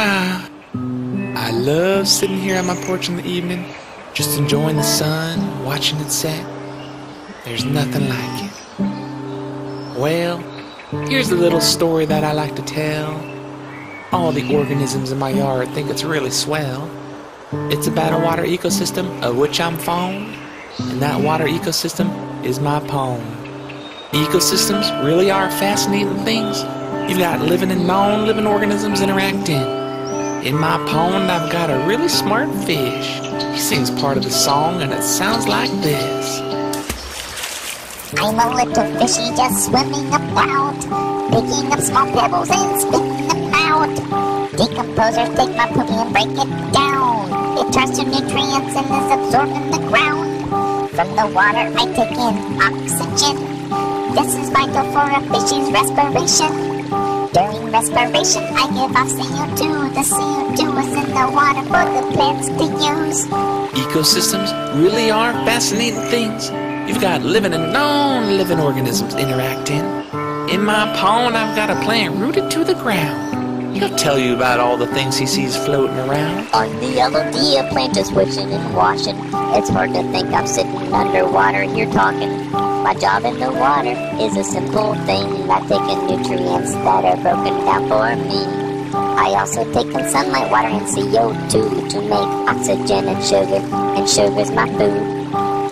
I love sitting here on my porch in the evening, just enjoying the sun, watching it set. There's nothing like it. Well, here's a little story that I like to tell. All the organisms in my yard think it's really swell. It's about a water ecosystem of which I'm fond, and that water ecosystem is my pond. Ecosystems really are fascinating things. You've got living and non-living organisms interacting. In my pond, I've got a really smart fish. He sings part of the song, and it sounds like this. I'm a little fishy just swimming about, picking up small pebbles and spitting them out. Decomposers take my poopy and break it down. It turns to nutrients and is absorbed in the ground. From the water I take in oxygen. This is vital for a fish's respiration. During respiration I give off CO2. The CO2 is in the water for the plants to use. Ecosystems really are fascinating things. You've got living and non-living organisms interacting. In my pond, I've got a plant rooted to the ground. He'll tell you about all the things he sees floating around. On the LOD, a plant is switching and washing. It's hard to think I'm sitting underwater here talking. My job in the water is a simple thing. I take in nutrients that are broken down for me. I also take in sunlight, water, and CO2 to make oxygen and sugar's my food.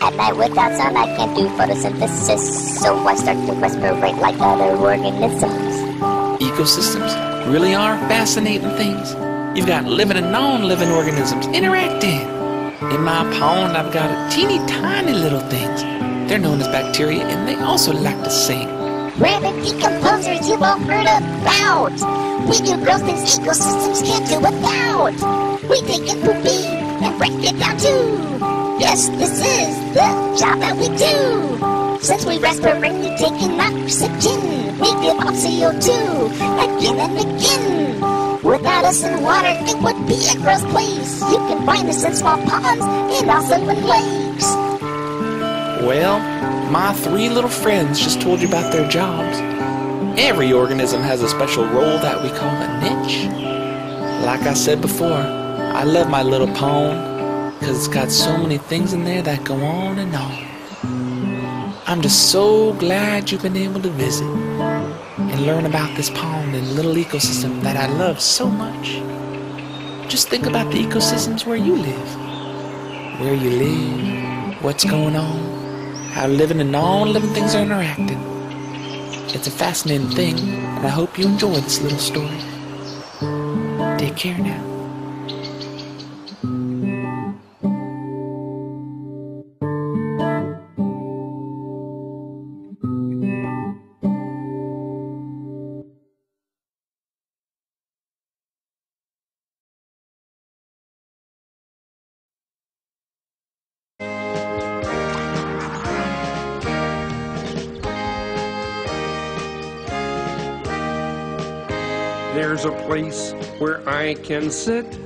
At night without sun I can't do photosynthesis, so I start to respirate like other organisms. Ecosystems really are fascinating things. You've got living and non-living organisms interacting. In my pond I've got a teeny tiny little things. They're known as bacteria and they also like to sing. We're the decomposers you've all heard about. We do gross things ecosystems can't do without. We take in poopy and break it down too. Yes, this is the job that we do. Since we respirate, we take in oxygen. We give off CO2 again and again. Without us in water, it would be a gross place. You can find us in small ponds and also in lakes. Well, my three little friends just told you about their jobs. Every organism has a special role that we call a niche. Like I said before, I love my little pond, because it's got so many things in there that go on and on. I'm just so glad you've been able to visit and learn about this pond and little ecosystem that I love so much. Just think about the ecosystems where you live. Where you live, what's going on, how living and non-living things are interacting. It's a fascinating thing, and I hope you enjoy this little story. Take care now. There's a place where I can sit,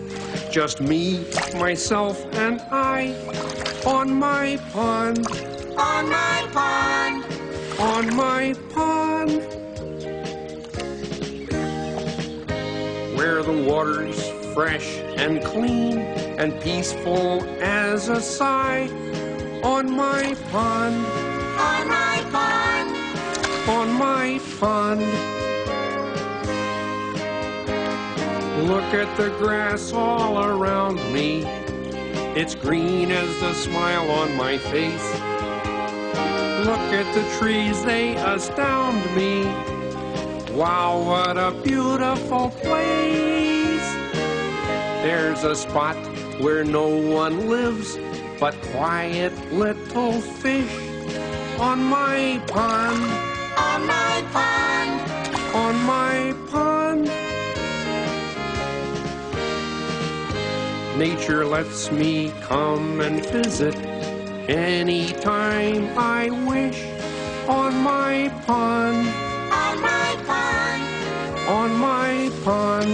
just me, myself, and I, on my pond, on my pond, on my pond, where the water's fresh and clean and peaceful as a sigh, on my pond, on my pond, on my pond. Look at the grass all around me. It's green as the smile on my face. Look at the trees, they astound me. Wow, what a beautiful place. There's a spot where no one lives but quiet little fish. On my pond, on my pond, on my pond. Nature lets me come and visit anytime I wish. On my pond, on my pond, on my pond.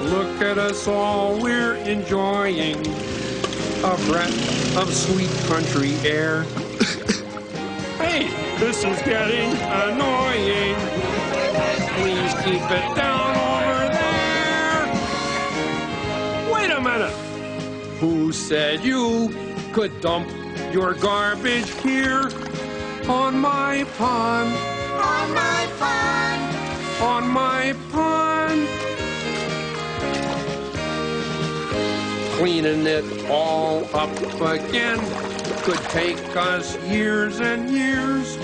Look at us all, we're enjoying a breath of sweet country air. Hey, this is getting annoying. Please keep it down over there. Wait a minute. Who said you could dump your garbage here on my pond? On my pond. On my pond. Cleaning it all up again could take us years and years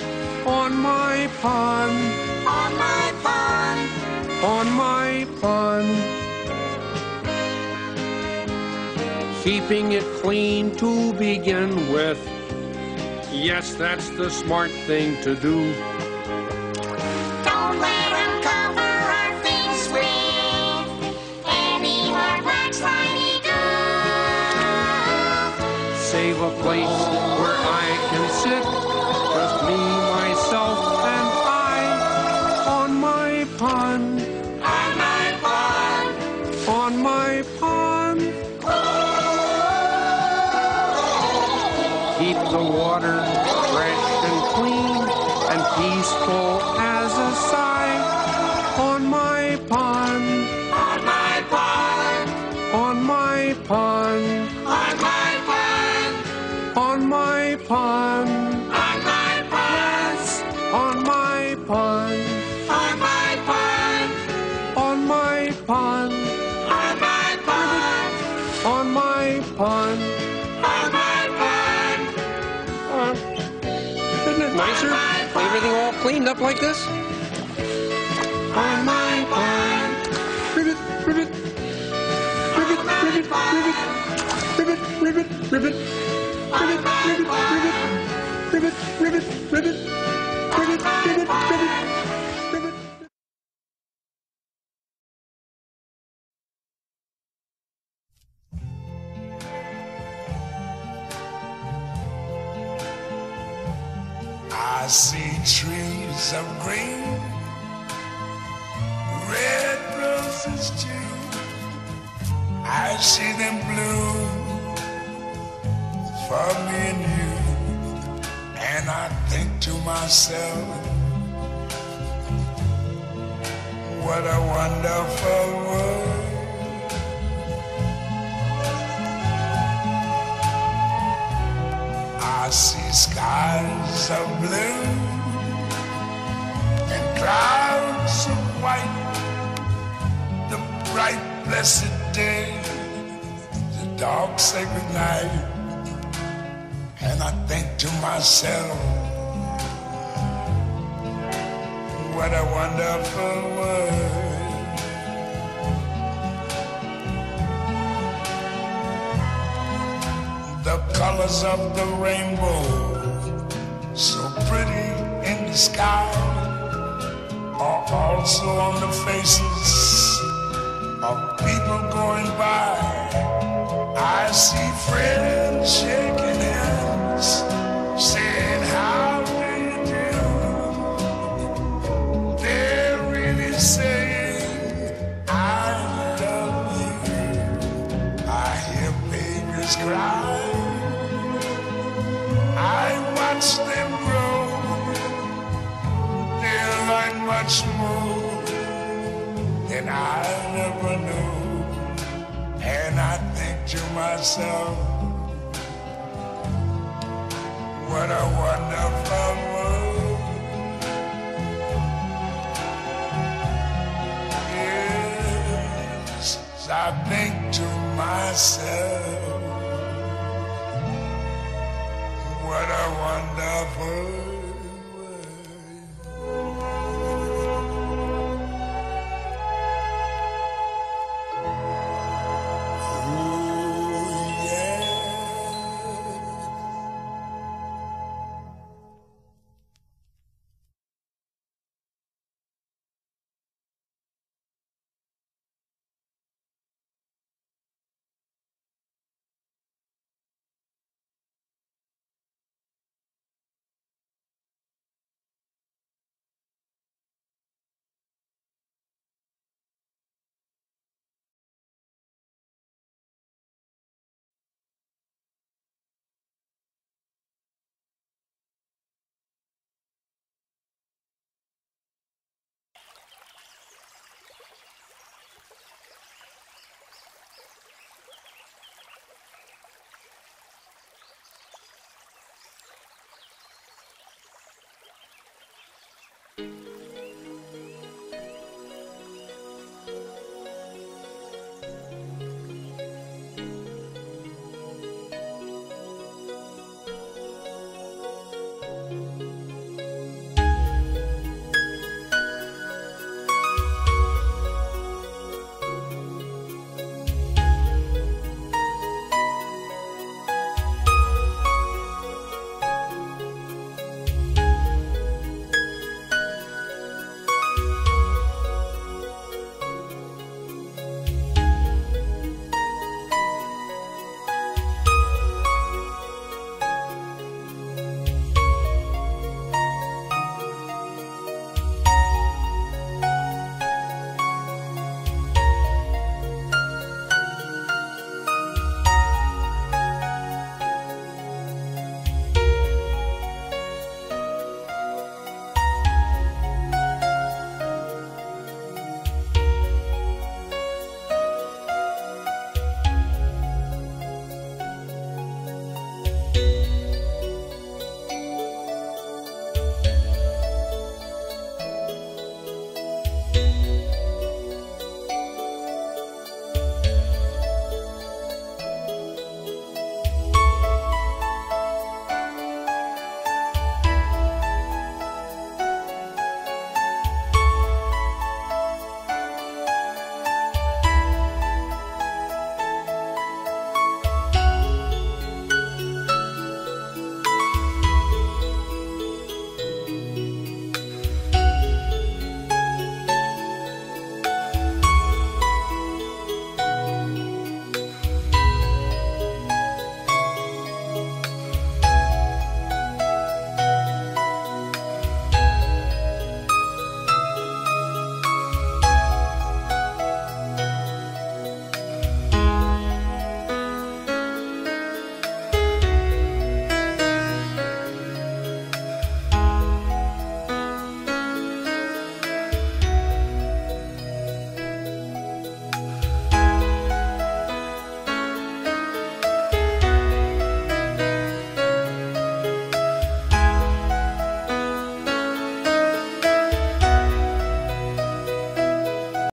on my pond. On my pond. On my pond. Keeping it clean to begin with. Yes, that's the smart thing to do. Don't let them cover our things with any more wax tiny goo. Save a place where I can sit, just me, myself, and I, on my pond. On my pond. On my pond. Keep the water fresh and clean and peaceful as a sigh on my pond. On my pond. On my pond. On my pond. On my pond. On my pond. On my pond. On my pond. On my pond. On my pond. On my pond. On my pond. Isn't it nicer? Everything all cleaned up like this? On my pond. Ribbit, ribbit. Ribbit, ribbit, ribbit. Ribbit, ribbit, ribbit. Ribbit, ribbit, ribbit. Ribbit, ribbit, ribbit. Ribbit, ribbit, ribbit. Ribbit. I see trees of green, red roses too. I see them bloom for me and you. And I think to myself, what a wonderful world. I see skies of blue and clouds of white, the bright blessed day, the dark sacred night. And I think to myself, what a wonderful world. The colors of the rainbow, so pretty in the sky, are also on the faces of people going by. I see friends shaking hands, saying, how do you do? They're really saying, I love you. I hear babies cry. I watch them grow. They'll learn much more than I never knew. And I think to myself, what a wonderful world. Yes, I think to myself,